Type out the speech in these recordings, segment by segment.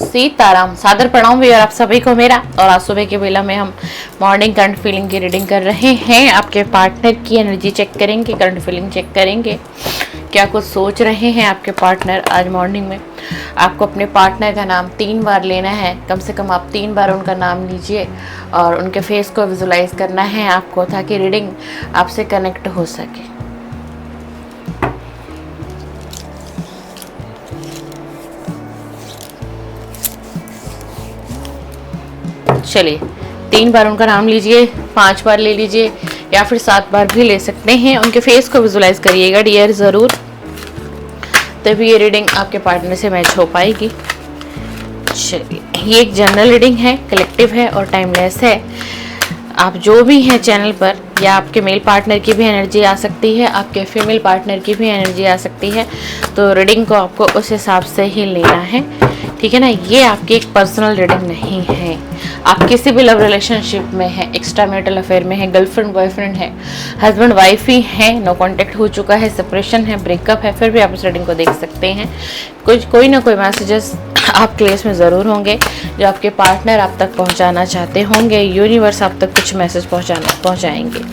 सीताराम। सादर प्रणाम भी और आप सभी को मेरा। और आज सुबह के वेला में हम मॉर्निंग करंट फीलिंग की रीडिंग कर रहे हैं। आपके पार्टनर की एनर्जी चेक करेंगे, करंट फीलिंग चेक करेंगे, क्या कुछ सोच रहे हैं आपके पार्टनर आज मॉर्निंग में। आपको अपने पार्टनर का नाम 3 बार लेना है, कम से कम आप 3 बार उनका नाम लीजिए और उनके फेस को विजुलाइज करना है आपको, ताकि रीडिंग आपसे कनेक्ट हो सके। चलिए 3 बार उनका नाम लीजिए, 5 बार ले लीजिए या फिर 7 बार भी ले सकते हैं। उनके फेस को विजुलाइज करिएगा डियर ज़रूर, तभी ये रीडिंग आपके पार्टनर से मैच हो पाएगी। चलिए, ये एक जनरल रीडिंग है, कलेक्टिव है और टाइमलेस है। आप जो भी हैं चैनल पर, या आपके मेल पार्टनर की भी एनर्जी आ सकती है, आपके फीमेल पार्टनर की भी एनर्जी आ सकती है, तो रीडिंग को आपको उस हिसाब से ही लेना है, ठीक है ना। ये आपकी एक पर्सनल रीडिंग नहीं है। आप किसी भी लव रिलेशनशिप में हैं, एक्स्ट्रा मैरिटल अफेयर में है, गर्लफ्रेंड बॉयफ्रेंड है, हस्बैंड वाइफ ही है, नो कांटेक्ट हो चुका है, सेपरेशन है, ब्रेकअप है, फिर भी आप इस रीडिंग को देख सकते हैं। कोई ना कोई मैसेजेस आपके लिए इसमें ज़रूर होंगे जो आपके पार्टनर आप तक पहुंचाना चाहते होंगे। यूनिवर्स आप तक कुछ मैसेज पहुंचाएंगे।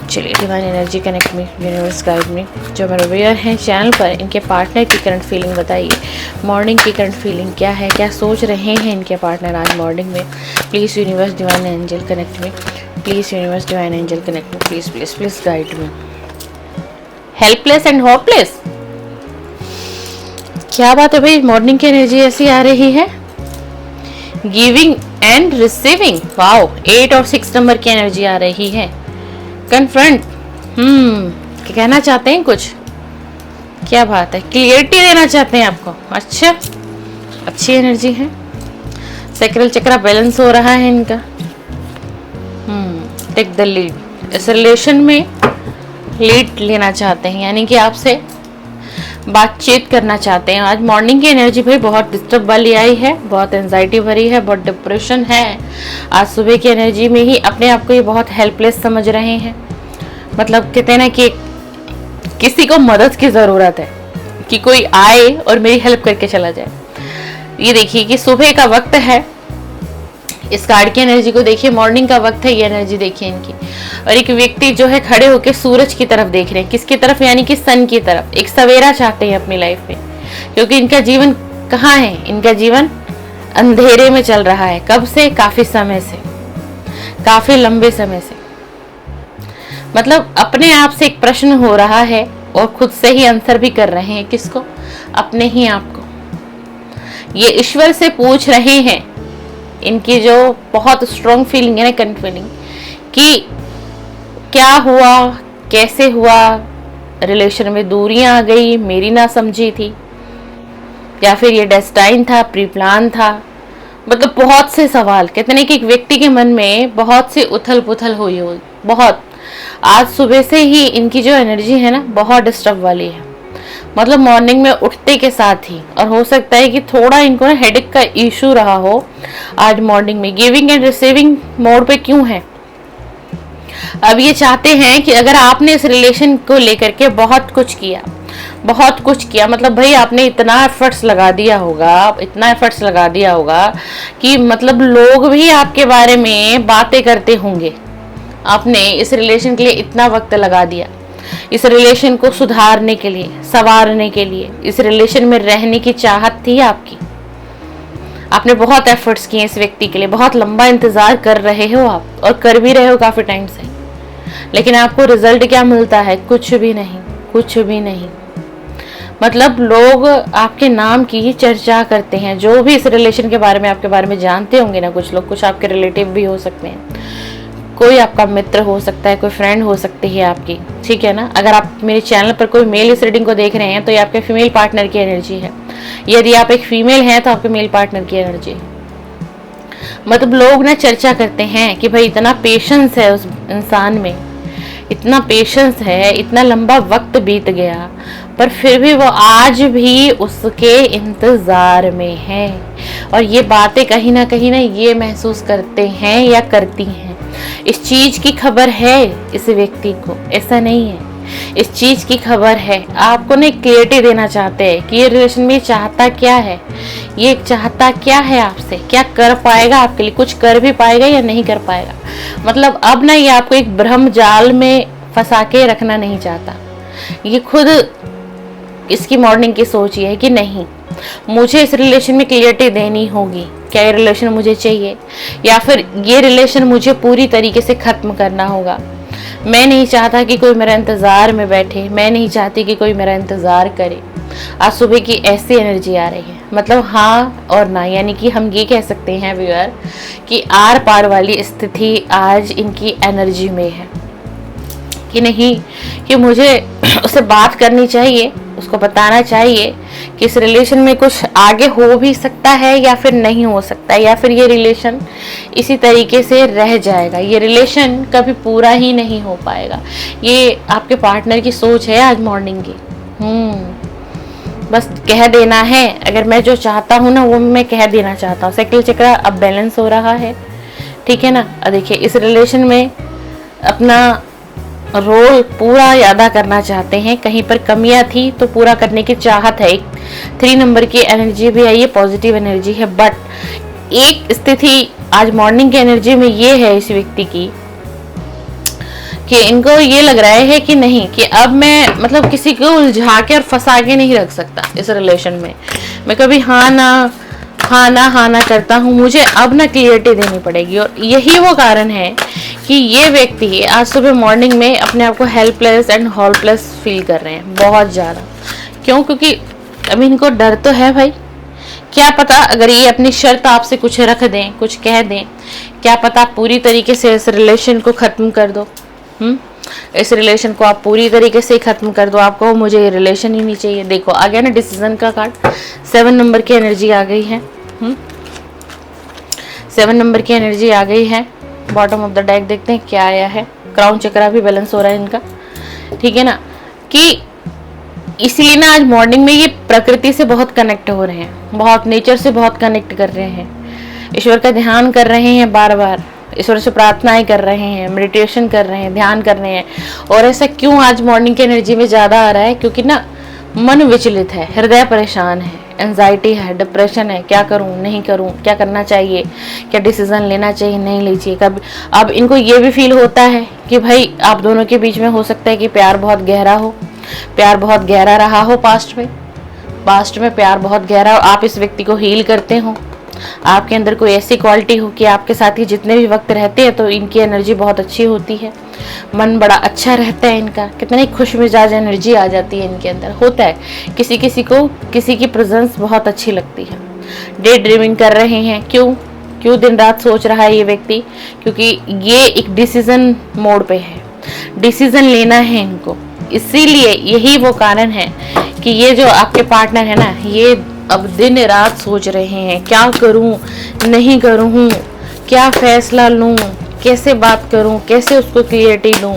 चलिए, divine energy connect me, universe guide me. जो मेरे व्यूअर हैं चैनल पर, इनके पार्टनर की करंट फीलिंग बताइए। मॉर्निंग की करंट फीलिंग क्या है, क्या सोच रहे हैं इनके पार्टनर आज मॉर्निंग में। Please universe divine angel connect me, please universe divine angel connect me, please please please guide me. Helpless and hopeless, क्या बात है भाई, मॉर्निंग की एनर्जी ऐसी आ रही है। Giving and receiving, wow. 8 और 6 नंबर की एनर्जी आ रही है। कन्फ्रंट, क्या कहना चाहते हैं कुछ, क्या बात है, क्लियरिटी देना चाहते हैं आपको। अच्छा, अच्छी एनर्जी है। सैक्रल चक्रा बैलेंस हो रहा है इनका। टेक द लीड, इस रिलेशन में लीड लेना चाहते हैं, यानी कि आपसे बातचीत करना चाहते हैं। आज मॉर्निंग की एनर्जी भाई बहुत डिस्टर्ब वाली आई है, बहुत एंजाइटी भरी है, बहुत डिप्रेशन है। आज सुबह की एनर्जी में ही अपने आप को ये बहुत हेल्पलेस समझ रहे हैं। मतलब कहते हैं ना कि किसी को मदद की ज़रूरत है, कि कोई आए और मेरी हेल्प करके चला जाए। ये देखिए कि सुबह का वक्त है, इस कार्ड की एनर्जी को देखिए, मॉर्निंग का वक्त है, ये एनर्जी देखिए इनकी। और एक व्यक्ति जो है खड़े होकर सूरज की तरफ देख रहे हैं। किसकी तरफ, यानी कि सन की तरफ। एक सवेरा चाहते हैं अपनी लाइफ में, क्योंकि इनका जीवन कहाँ है, इनका जीवन अंधेरे में चल रहा है। कब से, काफी समय से, काफी लंबे समय से। मतलब अपने आप से एक प्रश्न हो रहा है और खुद से ही आंसर भी कर रहे हैं। किसको, अपने ही आप को। ये ईश्वर से पूछ रहे हैं। इनकी जो बहुत स्ट्रॉन्ग फीलिंग है ना, करंट फीलिंग, कि क्या हुआ, कैसे हुआ, रिलेशन में दूरियां आ गई, मेरी ना समझी थी, या फिर ये डेस्टाइन था, प्री प्लान था। मतलब बहुत से सवाल, कहते हैं कि एक व्यक्ति के मन में बहुत सी उथल पुथल हुई हो, बहुत। आज सुबह से ही इनकी जो एनर्जी है ना, बहुत डिस्टर्ब वाली है। मतलब मॉर्निंग में उठते के साथ ही, और हो सकता है कि थोड़ा इनको ना हेडेक का इशू रहा हो आज मॉर्निंग में। गिविंग एंड रिसीविंग मोड पे क्यों है। अब ये चाहते हैं कि अगर आपने इस रिलेशन को लेकर के बहुत कुछ किया, बहुत कुछ किया, मतलब भाई आपने इतना एफर्ट्स लगा दिया होगा, इतना एफर्ट्स लगा दिया होगा कि मतलब लोग भी आपके बारे में बातें करते होंगे। आपने इस रिलेशन के लिए इतना वक्त लगा दिया, इस रिलेशन को सुधारने के लिए, संवारने के लिए, इस रिलेशन में रहने की चाहत थी आपकी। आपने बहुत एफर्ट्स किए इस व्यक्ति के लिए, बहुत लंबा इंतजार कर रहे हो आप, और कर भी रहे हो काफी टाइम से। लेकिन आपको रिजल्ट क्या मिलता है, कुछ भी नहीं, कुछ भी नहीं। मतलब लोग आपके नाम की चर्चा करते हैं, जो भी इस रिलेशन के बारे में, आपके बारे में जानते होंगे ना कुछ लोग, कुछ आपके रिलेटिव भी हो सकते हैं, कोई आपका मित्र हो सकता है, कोई फ्रेंड हो सकती है आपकी, ठीक है ना। अगर आप मेरे चैनल पर कोई मेल इस रीडिंग को देख रहे हैं तो ये आपके फीमेल पार्टनर की एनर्जी है। यदि आप एक फीमेल हैं तो आपके मेल पार्टनर की एनर्जी है। मतलब लोग ना चर्चा करते हैं कि भाई इतना पेशेंस है उस इंसान में, इतना पेशेंस है, इतना लंबा वक्त बीत गया, पर फिर भी वो आज भी उसके इंतजार में है। और ये बातें कहीं ना ये महसूस करते हैं या करती हैं, इस चीज की खबर है इस व्यक्ति को, ऐसा नहीं है। इस चीज की खबर है, आपको ना क्लियरिटी देना चाहते हैं कि ये रिलेशन में चाहता क्या है, ये चाहता क्या है आपसे, क्या कर पाएगा आपके लिए, कुछ कर भी पाएगा या नहीं कर पाएगा। मतलब अब ना ये आपको एक भ्रम जाल में फंसा के रखना नहीं चाहता। ये खुद इसकी मॉर्निंग की सोच ये है कि नहीं, मुझे इस रिलेशन में क्लियरिटी देनी होगी, क्या ये रिलेशन मुझे चाहिए या फिर ये रिलेशन मुझे पूरी तरीके से खत्म करना होगा। मैं नहीं चाहता कि कोई मेरा इंतजार में बैठे, मैं नहीं चाहती कि कोई मेरा इंतजार करे। आज सुबह की ऐसी एनर्जी आ रही है, मतलब हाँ और ना, यानी कि हम ये कह सकते हैं व्यूअर कि आर पार वाली स्थिति आज इनकी एनर्जी में है कि नहीं, कि मुझे उससे बात करनी चाहिए, उसको बताना चाहिए कि इस रिलेशन में कुछ आगे हो भी सकता है या फिर नहीं हो सकता है, या फिर ये रिलेशन इसी तरीके से रह जाएगा, ये रिलेशन कभी पूरा ही नहीं हो पाएगा। ये आपके पार्टनर की सोच है आज मॉर्निंग की। बस कह देना है, अगर मैं जो चाहता हूँ ना वो मैं कह देना चाहता हूँ। साइकिल चक्र अब बैलेंस हो रहा है, ठीक है ना। देखिए इस रिलेशन में अपना रोल पूरा अदा करना चाहते हैं, कहीं पर कमियां थी तो पूरा करने की चाहत है। एक 3 नंबर की एनर्जी भी आई है, पॉजिटिव एनर्जी है, बट एक स्थिति आज मॉर्निंग की एनर्जी में ये है इस व्यक्ति की कि इनको ये लग रहा है कि नहीं, कि अब मैं मतलब किसी को उलझा के और फंसा के नहीं रख सकता इस रिलेशन में। मैं कभी हाँ ना करता हूँ, मुझे अब ना क्लियरिटी देनी पड़ेगी। और यही वो कारण है कि ये व्यक्ति आज सुबह मॉर्निंग में अपने आप को हेल्पलेस एंड होपलेस फील कर रहे हैं बहुत ज़्यादा। क्यों? क्योंकि अभी इनको डर तो है भाई, क्या पता अगर ये अपनी शर्त आपसे कुछ रख दें, कुछ कह दें, क्या पता आप पूरी तरीके से इस रिलेशन को ख़त्म कर दो। इस रिलेशन को आप पूरी तरीके से ख़त्म कर दो, आपको मुझे ये रिलेशन ही नहीं चाहिए। देखो आ गया ना डिसीजन का कार्ड, 7 नंबर की एनर्जी आ गई है। 7 नंबर की एनर्जी आ गई है। बॉटम ऑफ द डेक देखते हैं क्या आया है। क्राउन चक्रा भी बैलेंस हो रहा है इनका, ठीक है ना। कि इसलिए ना आज मॉर्निंग में ये प्रकृति से बहुत कनेक्ट हो रहे हैं, बहुत नेचर से बहुत कनेक्ट कर रहे हैं, ईश्वर का ध्यान कर रहे हैं, बार बार ईश्वर से प्रार्थनाएं कर रहे हैं, मेडिटेशन कर रहे हैं, ध्यान कर रहे हैं। और ऐसा क्यों आज मॉर्निंग की एनर्जी में ज़्यादा आ रहा है? क्योंकि ना मन विचलित है, हृदय परेशान है, एंजाइटी है, डिप्रेशन है, क्या करूं नहीं करूं, क्या करना चाहिए, क्या डिसीजन लेना चाहिए नहीं लीजिए। कब अब इनको ये भी फील होता है कि भाई आप दोनों के बीच में हो सकता है कि प्यार बहुत गहरा हो, प्यार बहुत गहरा रहा हो पास्ट में प्यार बहुत गहरा हो, आप इस व्यक्ति को हील करते हो, आपके अंदर कोई ऐसी क्वालिटी हो कि आपके साथ ही जितने भी वक्त रहते हैं तो इनकी एनर्जी बहुत अच्छी होती है, मन बड़ा अच्छा रहता है इनका, कितनी खुश मिजाज एनर्जी आ जाती है इनके अंदर। होता है किसी किसी को किसी की प्रेजेंस बहुत अच्छी लगती है। डे ड्रीमिंग कर रहे हैं, क्यों दिन रात सोच रहा है ये व्यक्ति? क्योंकि ये एक डिसीजन मोड पे है, डिसीजन लेना है इनको। इसीलिए यही वो कारण है कि ये जो आपके पार्टनर है ना, ये अब दिन रात सोच रहे हैं क्या करूं नहीं करूं, क्या फैसला लूं, कैसे बात करूं, कैसे उसको क्लियरिटी दूं,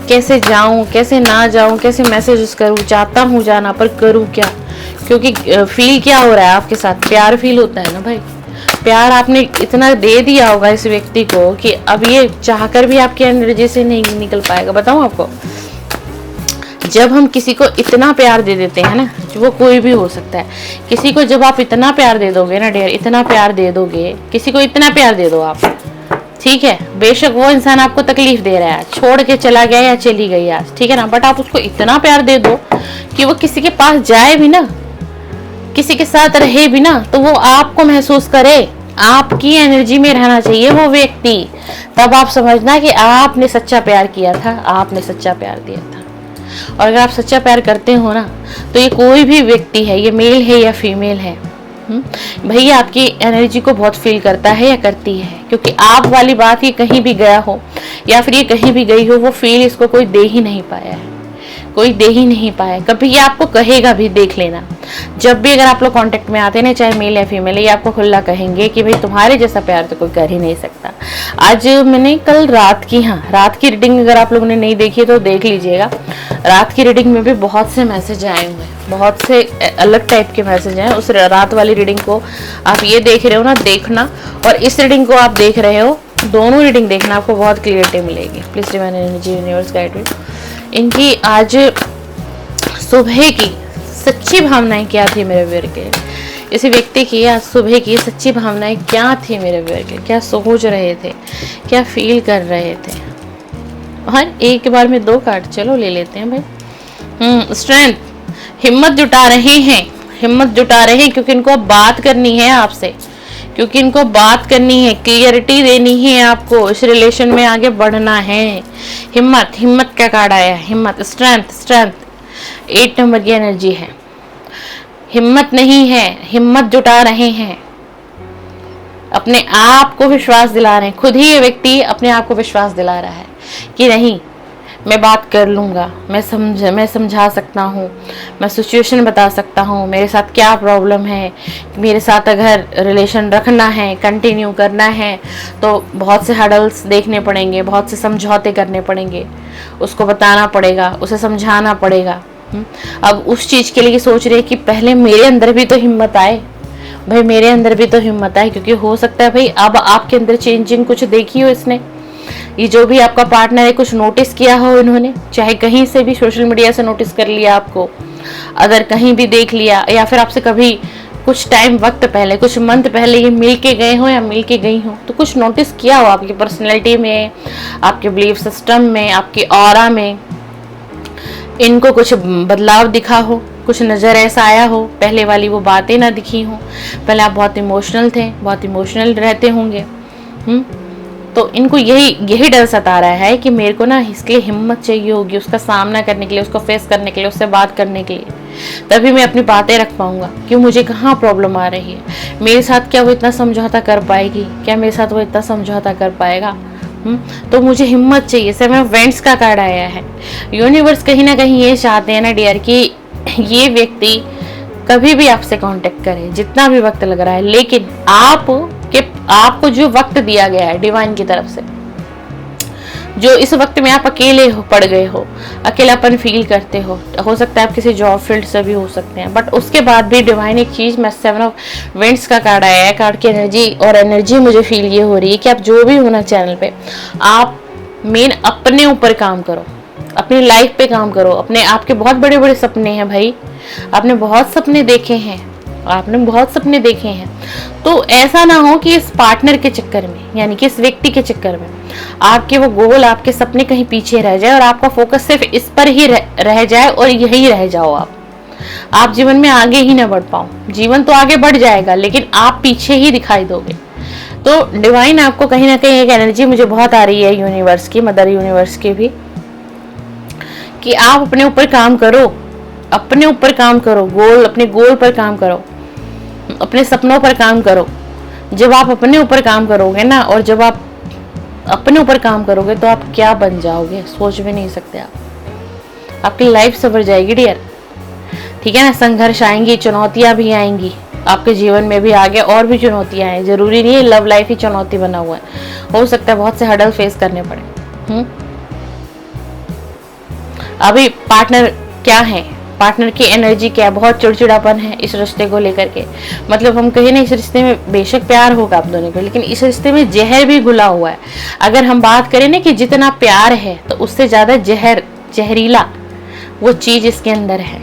कैसे जाऊं, कैसे ना जाऊं, कैसे मैसेजेस करूं, चाहता हूं जाना पर करूं क्या। क्योंकि फील क्या हो रहा है आपके साथ, प्यार फील होता है ना भाई। प्यार आपने इतना दे दिया होगा इस व्यक्ति को कि अब ये चाहकर भी आपकी एनर्जी से नहीं निकल पाएगा। बताऊं आपको, जब हम किसी को इतना प्यार दे देते हैं ना, वो कोई भी हो सकता है, किसी को जब आप इतना प्यार दे दोगे ना डियर, इतना प्यार दे दोगे, किसी को इतना प्यार दे दो आप, ठीक है, बेशक वो इंसान आपको तकलीफ दे रहा है, छोड़ के चला गया या चली गई आज, ठीक है ना, बट आप उसको इतना प्यार दे दो कि वो किसी के पास जाए भी ना, किसी के साथ रहे भी ना, तो वो आपको महसूस करे, आपकी एनर्जी में रहना चाहिए वो व्यक्ति। तब आप समझना कि आपने सच्चा प्यार किया था, आपने सच्चा प्यार दिया था। और अगर आप सच्चा प्यार करते हो ना, तो ये कोई भी व्यक्ति है, ये मेल है या फीमेल है, भैया आपकी एनर्जी को बहुत फील करता है या करती है। क्योंकि आप वाली बात ये कहीं भी गया हो या फिर ये कहीं भी गई हो, वो फील इसको कोई दे ही नहीं पाया है, कोई दे ही नहीं पाया। कभी ये आपको कहेगा भी, देख लेना, जब भी अगर आप लोग कांटेक्ट में आते ना, चाहे मेल या फीमेल, ये आपको खुला कहेंगे कि भाई तुम्हारे जैसा प्यार तो कोई कर ही नहीं सकता। आज मैंने कल रात की रीडिंग अगर आप लोगों ने नहीं देखी तो देख लीजिएगा। रात की रीडिंग में भी बहुत से मैसेज आए हुए हैं, बहुत से अलग टाइप के मैसेज हैं। उस रात वाली रीडिंग को आप ये देख रहे हो ना, देखना, और इस रीडिंग को आप देख रहे हो, दोनों रीडिंग देखना, आपको बहुत क्लियरिटी मिलेगी। Please remain energy universe guide with इनकी आज सुबह की सच्ची भावनाएं क्या थी मेरे व्यूअर के, इस व्यक्ति की आज सुबह की सच्ची भावनाएं क्या थी मेरे व्यूअर के, क्या सोच रहे थे, क्या फील कर रहे थे। और एक के बार में 2 कार्ड चलो ले लेते हैं भाई। स्ट्रेंथ, हिम्मत जुटा रहे हैं, हिम्मत जुटा रहे हैं, क्योंकि इनको अब बात करनी है आपसे, क्योंकि इनको बात करनी है, क्लियरिटी देनी है आपको, इस रिलेशन में आगे बढ़ना है। हिम्मत, हिम्मत का कार्ड आया है, हिम्मत, स्ट्रेंथ, स्ट्रेंथ 8 नंबर की एनर्जी है। हिम्मत नहीं है, हिम्मत जुटा रहे हैं, अपने आप को विश्वास दिला रहे हैं। खुद ही ये व्यक्ति अपने आप को विश्वास दिला रहा है कि नहीं, मैं बात कर लूँगा, मैं समझा सकता हूँ, मैं सिचुएशन बता सकता हूँ, मेरे साथ क्या प्रॉब्लम है, मेरे साथ अगर रिलेशन रखना है, कंटिन्यू करना है तो बहुत से हर्डल्स देखने पड़ेंगे, बहुत से समझौते करने पड़ेंगे, उसको बताना पड़ेगा, उसे समझाना पड़ेगा। अब उस चीज़ के लिए सोच रहे कि पहले मेरे अंदर भी तो हिम्मत आए भाई, मेरे अंदर भी तो हिम्मत आए, क्योंकि हो सकता है भाई अब आपके अंदर चेंजिंग कुछ देखी हो इसने, ये जो भी आपका पार्टनर है कुछ नोटिस किया हो इन्होंने, चाहे कहीं से भी, सोशल मीडिया से नोटिस कर लिया आपको, अगर कहीं भी देख लिया, या फिर आपसे कभी कुछ टाइम वक्त पहले, कुछ मंथ पहले ये मिल के गए हो या मिल के गई हो, तो कुछ नोटिस किया हो आपकी पर्सनैलिटी में, आपके बिलीफ सिस्टम में, आपकी ऑरा में, इनको कुछ बदलाव दिखा हो, कुछ नज़र ऐसा आया हो, पहले वाली वो बातें ना दिखी हो, पहले आप बहुत इमोशनल थे, बहुत इमोशनल रहते होंगे। तो इनको यही डर सता रहा है कि मेरे को ना इसके लिए हिम्मत चाहिए होगी, उसका सामना करने के लिए, उसको फेस करने के लिए, उससे बात करने के लिए, तभी मैं अपनी बातें रख पाऊंगा कि मुझे कहाँ प्रॉब्लम आ रही है, मेरे साथ क्या वो इतना समझौता कर पाएगी, क्या मेरे साथ वो इतना समझौता कर पाएगा। तो मुझे हिम्मत चाहिए। 7 ऑफ वेंट्स का कार्ड आया है। यूनिवर्स कहीं ना कहीं ये चाहते हैं ना डियर कि ये व्यक्ति कभी भी आपसे कांटेक्ट करे, जितना भी वक्त लग रहा है, लेकिन आपको जो वक्त दिया गया है डिवाइन की तरफ से, जो इस वक्त में आप अकेले पड़ गए हो, अकेलापन फील करते हो सकता है आप किसी जॉब फील्ड से भी हो सकते हैं, बट उसके बाद भी डिवाइन एक चीज, मैं 7 ऑफ वेंट्स का कार्ड आया है, कार्ड की एनर्जी मुझे फील ये हो रही है कि आप जो भी हो ना चैनल पे, आप मेन अपने ऊपर काम करो, अपनी लाइफ पे काम करो। अपने आपके बहुत बड़े बड़े सपने हैं भाई, आपने बहुत सपने देखे हैं, तो ऐसा ना हो कि इस पार्टनर के चक्कर में, यानी कि इस व्यक्ति के चक्कर में आपके वो गोल, आपके सपने कहीं पीछे रह जाए और आपका फोकस सिर्फ इस पर ही रह जाए और यही रह जाओ आप जीवन में आगे ही ना बढ़ पाओ। जीवन तो आगे बढ़ जाएगा लेकिन आप पीछे ही दिखाई दोगे। तो डिवाइन आपको कहीं ना कहीं एक एनर्जी मुझे बहुत आ रही है यूनिवर्स की, मदर यूनिवर्स की भी, कि आप अपने ऊपर काम करो, अपने गोल पर काम करो, अपने सपनों पर काम करो। जब आप अपने ऊपर काम करोगे ना, और जब आप अपने ऊपर काम करोगे तो आप क्या बन जाओगे सोच भी नहीं सकते आप। आपकी लाइफ संवर जाएगी डियर, ठीक है ना। संघर्ष आएंगी, चुनौतियां भी आएंगी आपके जीवन में भी, आगे और भी चुनौतियां हैं, जरूरी नहीं है लव लाइफ ही चुनौती बना हुआ है, हो सकता है बहुत से हर्डल फेस करने पड़े। अभी पार्टनर क्या है, पार्टनर की एनर्जी क्या है, बहुत चिड़चिड़ापन है इस रिश्ते को लेकर के। मतलब हम कहें ना, इस रिश्ते में बेशक प्यार होगा आप दोनों को, लेकिन इस रिश्ते में जहर भी घुला हुआ है। अगर हम बात करें ना कि जितना प्यार है तो उससे ज्यादा जहरीला वो चीज इसके अंदर है।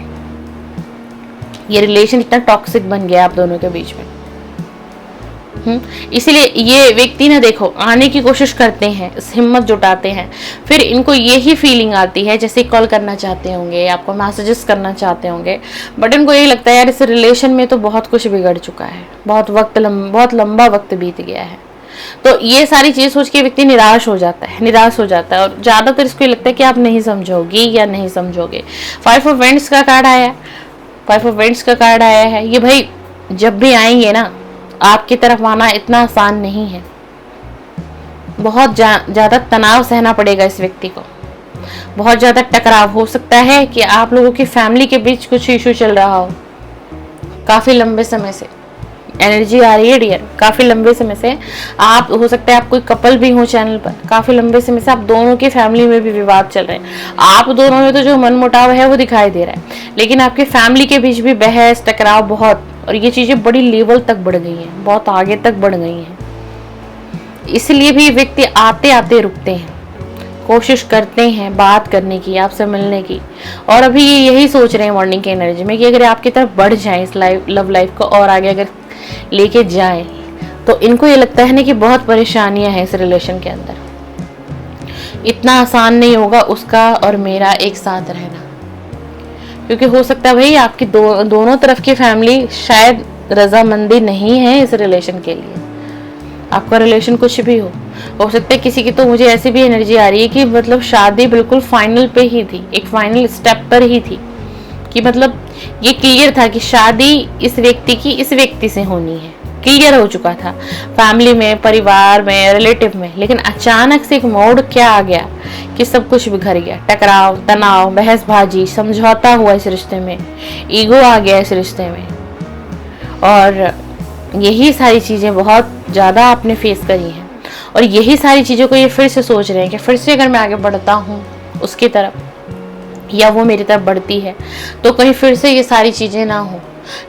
ये रिलेशन इतना टॉक्सिक बन गया आप दोनों के बीच में। इसीलिए ये व्यक्ति ना देखो आने की कोशिश करते हैं, हिम्मत जुटाते हैं, फिर इनको यही फीलिंग आती है जैसे कॉल करना चाहते होंगे, आपको मैसेजेस करना चाहते होंगे, बट इनको यही लगता है यार इस रिलेशन में तो बहुत कुछ बिगड़ चुका है, बहुत लंबा वक्त बीत गया है। तो ये सारी चीज सोच के व्यक्ति निराश हो जाता है और ज्यादातर इसको लगता है कि आप नहीं समझोगी या नहीं समझोगे। 5 ऑफ वेंट्स का कार्ड आया है। ये भाई जब भी आएंगे ना, आपकी तरफ आना इतना आसान नहीं है, बहुत ज्यादा तनाव सहना पड़ेगा इस व्यक्ति को, बहुत ज्यादा टकराव हो सकता है कि आप लोगों की फैमिली के बीच कुछ इशू चल रहा हो। काफी लंबे समय से एनर्जी आ रही है डियर, काफी लंबे समय से आप, हो सकता है आप कोई कपल भी हो चैनल पर, काफी लंबे समय से आप दोनों की फैमिली में भी विवाद चल रहे हैं। आप दोनों में तो जो मनमुटाव है वो दिखाई दे रहा है, लेकिन आपकी फैमिली के बीच भी बहस टकराव बहुत, और ये चीजें बड़ी लेवल तक बढ़ गई हैं, बहुत आगे तक बढ़ गई हैं। इसलिए भी व्यक्ति आते आते रुकते हैं कोशिश करते हैं बात करने की, आपसे मिलने की, और अभी ये यही सोच रहे हैं मॉर्निंग की एनर्जी में कि अगर आपकी तरफ बढ़ जाए इस लव लाइफ को और आगे अगर लेके जाए, तो इनको ये लगता है ना कि बहुत परेशानियां हैं इस रिलेशन के अंदर, इतना आसान नहीं होगा उसका और मेरा एक साथ रहना। क्योंकि हो सकता है भाई आपकी दोनों तरफ की फैमिली शायद रजामंदी नहीं है इस रिलेशन के लिए। आपका रिलेशन कुछ भी हो सकता है किसी की तो मुझे ऐसी भी एनर्जी आ रही है कि मतलब शादी बिल्कुल फाइनल पे ही थी, एक फाइनल स्टेप पर ही थी, कि मतलब ये क्लियर था कि शादी इस व्यक्ति की इस व्यक्ति से होनी है, क्लियर हो चुका था फैमिली में, परिवार में, रिलेटिव में। लेकिन अचानक से एक मोड़ क्या आ गया कि सब कुछ बिखर गया, टकराव, तनाव, बहसबाजी, समझौता हुआ इस रिश्ते में, ईगो आ गया इस रिश्ते में, और यही सारी चीजें बहुत ज्यादा आपने फेस करी हैं। और यही सारी चीजों को ये फिर से सोच रहे हैं कि फिर से अगर मैं आगे बढ़ता हूँ उसकी तरफ, या वो मेरी तरफ बढ़ती है, तो कहीं फिर से ये सारी चीजें ना हो,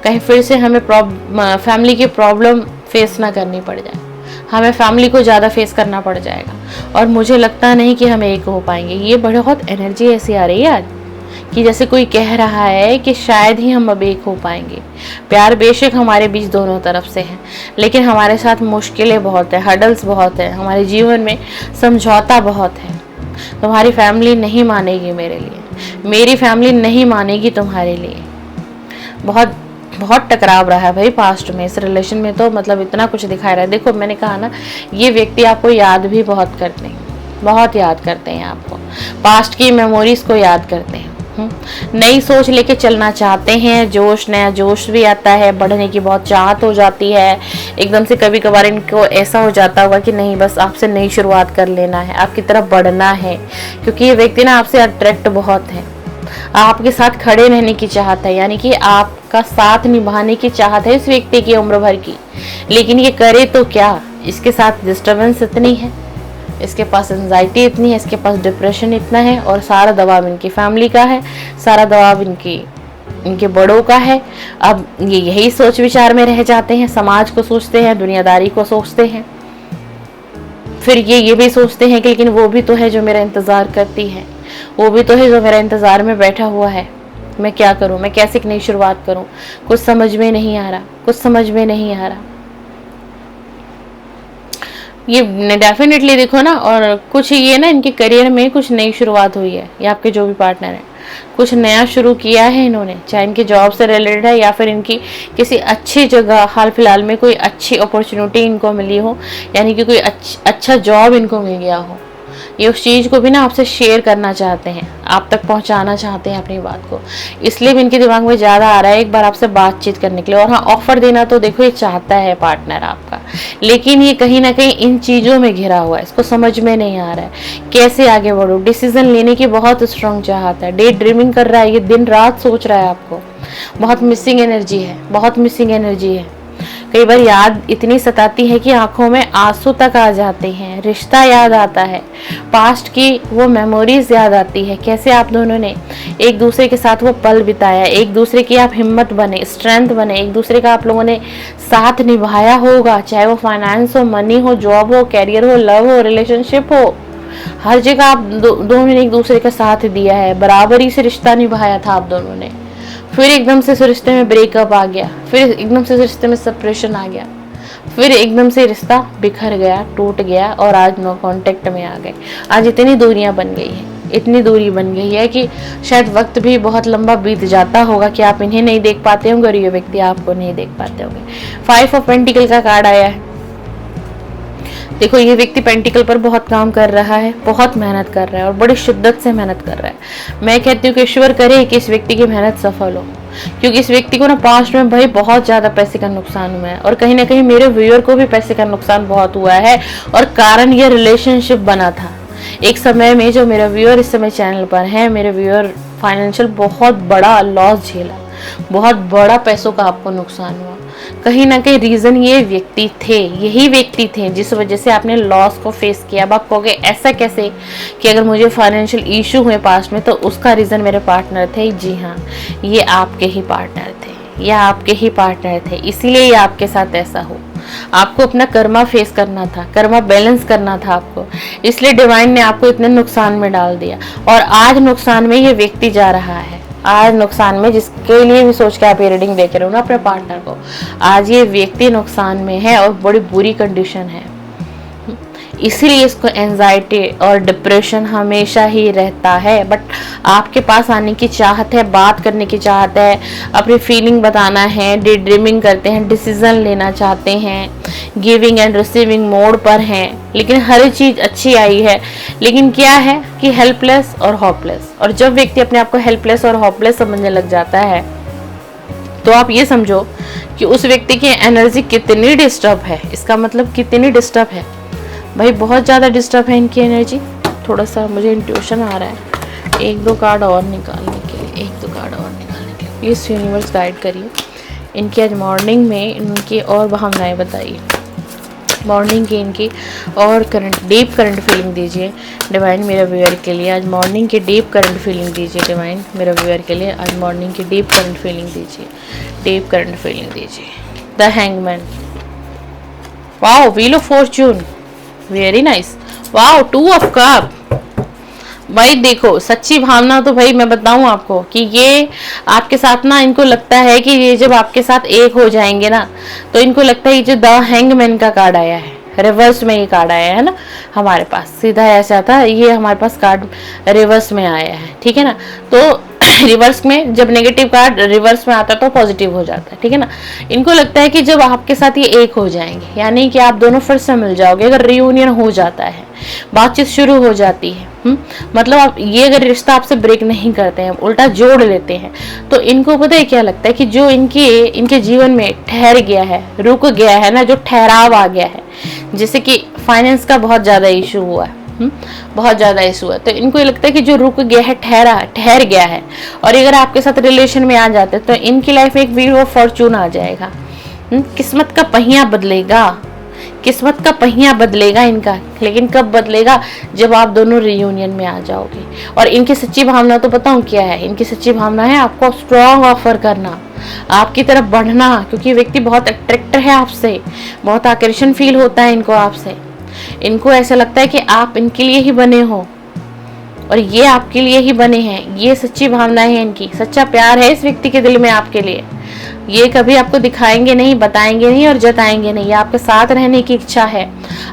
कहीं फिर से हमें फैमिली की प्रॉब्लम फेस ना करनी पड़ जाए, हमें फैमिली को ज़्यादा फेस करना पड़ जाएगा, और मुझे लगता नहीं कि हम एक हो पाएंगे। ये बहुत एनर्जी ऐसी आ रही है आज कि जैसे कोई कह रहा है कि शायद ही हम अब एक हो पाएंगे। प्यार बेशक हमारे बीच दोनों तरफ से है, लेकिन हमारे साथ मुश्किलें बहुत है, हडल्स बहुत है, हमारे जीवन में समझौता बहुत है। तुम्हारी फैमिली नहीं मानेगी मेरे लिए, मेरी फैमिली नहीं मानेगी तुम्हारे लिए। बहुत बहुत टकराव रहा है भाई पास्ट में इस रिलेशन में, तो मतलब इतना कुछ दिखा रहा है। देखो मैंने कहा ना, ये व्यक्ति आपको याद भी बहुत करते हैं, बहुत याद करते हैं आपको, पास्ट की मेमोरीज को याद करते हैं। नई सोच लेके चलना चाहते हैं, जोश, नया जोश भी आता है, बढ़ने की बहुत चाहत हो जाती है। एकदम से कभी कभार इनको ऐसा हो जाता होगा कि नहीं बस आपसे नई शुरुआत कर लेना है, आपकी तरफ बढ़ना है, क्योंकि ये व्यक्ति ना आपसे अट्रैक्ट बहुत है, आपके साथ खड़े रहने की चाहत है, यानी कि आपका साथ निभाने की चाहत है इस व्यक्ति की उम्र भर की। लेकिन ये करे तो क्या, इसके साथ डिस्टर्बेंस इतनी है, इसके पास एंजाइटी इतनी है, इसके पास डिप्रेशन इतना है, और सारा दबाव इनकी फैमिली का है, सारा दबाव इनके बड़ों का है। अब ये यही सोच विचार में रह जाते हैं, समाज को सोचते हैं, दुनियादारी को सोचते हैं, फिर ये भी सोचते हैं कि लेकिन वो भी तो है जो मेरा इंतजार करती है, वो भी तो है जो मेरा इंतजार में बैठा हुआ है, मैं क्या करूं, मैं कैसे एक नई शुरुआत करूं, कुछ समझ में नहीं आ रहा, कुछ समझ में नहीं आ रहा। ये डेफिनेटली देखो ना, और कुछ ये ना इनके करियर में कुछ नई शुरुआत हुई है, या आपके जो भी पार्टनर है कुछ नया शुरू किया है इन्होंने, चाहे इनकी जॉब से रिलेटेड है या फिर इनकी किसी अच्छी जगह हाल फिलहाल में कोई अच्छी अपॉर्चुनिटी इनको मिली हो, यानी कि कोई अच्छा जॉब इनको मिल गया हो। ये उस चीज़ को भी ना आपसे शेयर करना चाहते हैं, आप तक पहुंचाना चाहते हैं अपनी बात को, इसलिए भी इनके दिमाग में ज़्यादा आ रहा है एक बार आपसे बातचीत करने के लिए। और हाँ, ऑफर देना तो देखो ये चाहता है पार्टनर आपका, लेकिन ये कहीं ना कहीं इन चीज़ों में घिरा हुआ है, इसको समझ में नहीं आ रहा है कैसे आगे बढ़ो। डिसीजन लेने की बहुत स्ट्रांग चाहत है, डे ड्रीमिंग कर रहा है, ये दिन रात सोच रहा है आपको, बहुत मिसिंग एनर्जी है, बहुत मिसिंग एनर्जी है। कई बार याद इतनी सताती है कि आंखों में आंसू तक आ जाते हैं, रिश्ता याद आता है, पास्ट की वो मेमोरीज याद आती है, कैसे आप दोनों ने एक दूसरे के साथ वो पल बिताया, एक दूसरे की आप हिम्मत बने, स्ट्रेंथ बने, एक दूसरे का आप लोगों ने साथ निभाया होगा, चाहे वो फाइनेंस हो, मनी हो, जॉब हो, कैरियर हो, लव हो, रिलेशनशिप हो, हर जगह आप दोनों ने एक दूसरे का साथ दिया है, बराबरी से रिश्ता निभाया था आप दोनों ने। फिर एकदम से इस रिश्ते में ब्रेकअप आ गया, फिर एकदम से इस रिश्ते में सेपरेशन आ गया, फिर एकदम से रिश्ता बिखर गया, टूट गया, और आज नो कांटेक्ट में आ गए। आज इतनी दूरियां बन गई है, इतनी दूरी बन गई है कि शायद वक्त भी बहुत लंबा बीत जाता होगा कि आप इन्हें नहीं देख पाते होंगे और ये व्यक्ति आपको नहीं देख पाते होंगे। 5 ऑफ पेंटिकल का कार्ड आया है। देखो ये व्यक्ति पेंटिकल पर बहुत काम कर रहा है, बहुत मेहनत कर रहा है और बड़ी शिद्दत से मेहनत कर रहा है। मैं कहती हूँ कि ईश्वर करे कि इस व्यक्ति की मेहनत सफल हो, क्योंकि इस व्यक्ति को ना पास्ट में भाई बहुत ज्यादा पैसे का नुकसान हुआ है, और कहीं ना कहीं मेरे व्यूअर को भी पैसे का नुकसान बहुत हुआ है, और कारण ये रिलेशनशिप बना था एक समय में। जो मेरा व्यूअर इस समय चैनल पर है, मेरे व्यूअर फाइनेंशियल बहुत बड़ा लॉस झेला, बहुत बड़ा पैसों का आपको नुकसान हुआ। कहीं ना कहीं रीजन ये व्यक्ति थे, यही व्यक्ति थे जिस वजह से आपने लॉस को फेस किया। अब आप कहोगे ऐसा कैसे कि अगर मुझे फाइनेंशियल इशू हुए पास्ट में तो उसका रीजन मेरे पार्टनर थे। जी हाँ, ये आपके ही पार्टनर थे, ये आपके ही पार्टनर थे, इसीलिए ये आपके साथ ऐसा हो। आपको अपना कर्मा फेस करना था, कर्मा बैलेंस करना था आपको, इसलिए डिवाइन ने आपको इतने नुकसान में डाल दिया। और आज नुकसान में ये व्यक्ति जा रहा है, आज नुकसान में, जिसके लिए भी सोच के आप ये रीडिंग देख रहे हो ना अपने पार्टनर को, आज ये व्यक्ति नुकसान में है और बड़ी बुरी कंडीशन है। इसीलिए इसको एंजाइटी और डिप्रेशन हमेशा ही रहता है। बट आपके पास आने की चाहत है, बात करने की चाहत है, अपनी फीलिंग बताना है, डे ड्रीमिंग करते हैं, डिसीजन लेना चाहते हैं, गिविंग एंड रिसीविंग मोड पर हैं, लेकिन हर चीज़ अच्छी आई है, लेकिन क्या है कि हेल्पलेस और होपलेस। और जब व्यक्ति अपने आप को हेल्पलेस और होपलेस समझने लग जाता है तो आप ये समझो कि उस व्यक्ति की एनर्जी कितनी डिस्टर्ब है। इसका मतलब कितनी डिस्टर्ब है भाई, बहुत ज़्यादा डिस्टर्ब है इनकी एनर्जी। थोड़ा सा मुझे इंट्यूशन आ रहा है, एक दो कार्ड और निकालने के लिए, एक दो कार्ड और निकालने के लिए प्लीज़ यूनिवर्स गाइड करिए। इनकी आज मॉर्निंग में इनकी और भावनाएं बताइए, मॉर्निंग की इनकी और करंट डीप करंट फीलिंग दीजिए डिवाइन मेरे व्यूअर के लिए। आज मॉर्निंग की डीप करंट फीलिंग दीजिए डिवाइन मेरे व्यूअर के लिए। आज मॉर्निंग की डीप करंट फीलिंग दीजिए, डीप करंट फीलिंग दीजिए। The hangman, wow, wheel of Fortune, very nice, wow, 2 of cup. भाई देखो, सच्ची भावना तो भाई मैं बताऊं आपको कि ये आपके साथ ना, इनको लगता है कि ये जब आपके साथ एक हो जाएंगे ना, तो इनको लगता है ये जो द हैंगमैन का कार्ड आया है, रिवर्स में ये कार्ड आया है ना हमारे पास, सीधा ऐसा था, ये हमारे पास कार्ड रिवर्स में आया है, ठीक है ना। तो रिवर्स में जब नेगेटिव कार्ड रिवर्स में आता है तो पॉजिटिव हो जाता है, ठीक है ना। इनको लगता है कि जब आपके साथ ये एक हो जाएंगे, यानी कि आप दोनों फिर से मिल जाओगे, अगर रियूनियन हो जाता है, बातचीत शुरू हो जाती है, मतलब आप ये अगर रिश्ता आपसे ब्रेक नहीं करते हैं, उल्टा जोड़ लेते हैं, तो इनको पता है क्या लगता है कि जो इनके जीवन में ठहर गया है, रुक गया है ना, जो ठहराव आ गया है, जैसे कि फाइनेंस का बहुत ज्यादा इशू हुआ है, बहुत ज़्यादा इशू है, तो इनको ये लगता है कि जो रुक गया है, ठहर गया है। और अगर आपके साथ रिलेशन में आ जाते तो इनकी लाइफ में एक व्हील ऑफ फॉर्चून आ जाएगा। किस्मत का पहिया बदलेगा, किस्मत का पहिया बदलेगा इनका, लेकिन कब बदलेगा, जब आप दोनों रियूनियन में आ जाओगे। और इनकी सच्ची भावना तो बताऊं क्या है, इनकी सच्ची भावना है आपको स्ट्रॉन्ग ऑफर करना, आपकी तरफ बढ़ना, क्योंकि व्यक्ति बहुत अट्रैक्ट है आपसे, बहुत आकर्षण फील होता है इनको आपसे। इनको ऐसा लगता है कि आप इनके लिए ही बने हो और ये आपके लिए ही बने हैं। ये सच्ची भावना है इनकी, सच्चा प्यार है इस व्यक्ति के दिल में आपके लिए। ये कभी आपको दिखाएंगे नहीं, बताएंगे नहीं और जताएंगे नहीं। आपके साथ रहने की इच्छा है,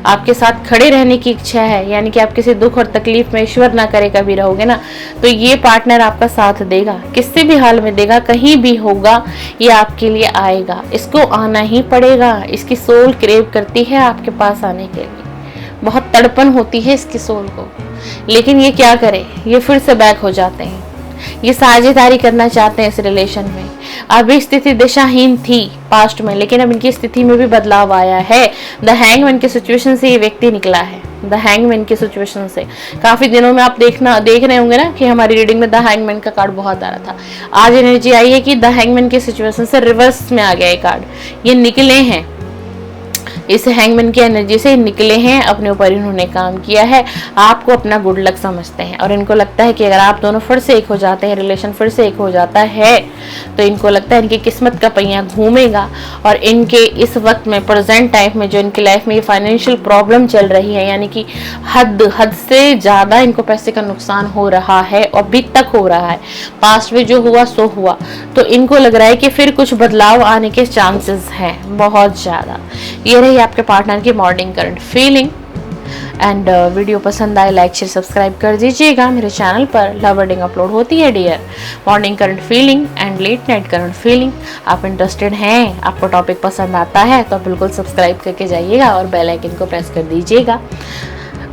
आपके साथ खड़े रहने की इच्छा है, यानी कि आप किसी दुख और तकलीफ में, ईश्वर ना करे कभी रहोगे ना, तो ये पार्टनर आपका साथ देगा, किसी भी हाल में देगा, कहीं भी होगा, ये आपके लिए आएगा। इसको आना ही पड़ेगा, इसकी सोल क्रेव करती है आपके पास आने के लिए, बहुत तड़पन होती है इसकी सोल को, लेकिन ये क्या करे, ये फिर से बैक हो जाते हैं, ये साझेदारी करना चाहते हैं इस रिलेशन में। अभी स्थिति दिशाहीन थी पास्ट में, लेकिन अब इनकी स्थिति में भी बदलाव आया है। द हैंगमैन की सिचुएशन से ये व्यक्ति निकला है, द हैंगमैन की सिचुएशन से। काफी दिनों में आप देख रहे होंगे ना कि हमारी रीडिंग में द हैंगमैन का कार्ड बहुत आ रहा था। आज एनर्जी आई है कि द हैंगमैन की सिचुएशन से रिवर्स में आ गया ये कार्ड, ये निकले हैं, इस हैंगमैन की एनर्जी से निकले हैं, अपने ऊपर इन्होंने काम किया है, आपको अपना गुड लक समझते हैं। और इनको लगता है कि अगर आप दोनों फिर से एक हो जाते हैं, रिलेशन फिर से एक हो जाता है, तो इनको लगता है इनकी किस्मत का पहिया घूमेगा। और इनके इस वक्त में, प्रेजेंट टाइम में, जो इनकी लाइफ में ये फाइनेंशियल प्रॉब्लम चल रही है, यानी कि हद से ज्यादा इनको पैसे का नुकसान हो रहा है, अभी तक हो रहा है, पास्ट में जो हुआ सो हुआ, तो इनको लग रहा है कि फिर कुछ बदलाव आने के चांसेस हैं बहुत ज्यादा। ये रही आपके पार्टनर की morning current feeling. And video पसंद आए लाइक शेयर सब्सक्राइब कर दीजिएगा। मेरे चैनल पर लव रीडिंग अपलोड होती है dear, morning current feeling and late night current feeling. आप इंटरेस्टेड हैं, आपको टॉपिक पसंद आता है तो बिल्कुल सब्सक्राइब करके जाइएगा और बेल आइकन को प्रेस कर दीजिएगा।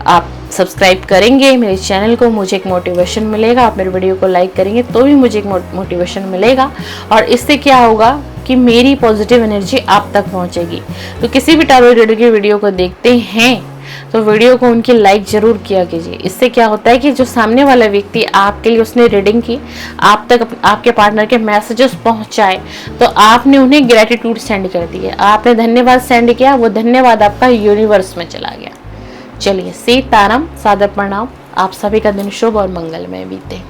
आप सब्सक्राइब करेंगे मेरे चैनल को, मुझे एक मोटिवेशन मिलेगा। आप मेरे वीडियो को लाइक करेंगे तो भी मुझे एक मोटिवेशन मिलेगा, और इससे क्या होगा कि मेरी पॉजिटिव एनर्जी आप तक पहुंचेगी। तो किसी भी टैरो रीडर की वीडियो को देखते हैं तो वीडियो को उनकी लाइक जरूर किया कीजिए। इससे क्या होता है कि जो सामने वाला व्यक्ति आपके लिए उसने रीडिंग की, आप तक आपके पार्टनर के मैसेजेस पहुंचाए, तो आपने उन्हें ग्रेटिट्यूड सेंड कर दिया, आपने धन्यवाद सेंड किया, वो धन्यवाद आपका यूनिवर्स में चला गया। चलिए, सीताराम, सादर प्रणाम, आप सभी का दिन शुभ और मंगलमय बीते।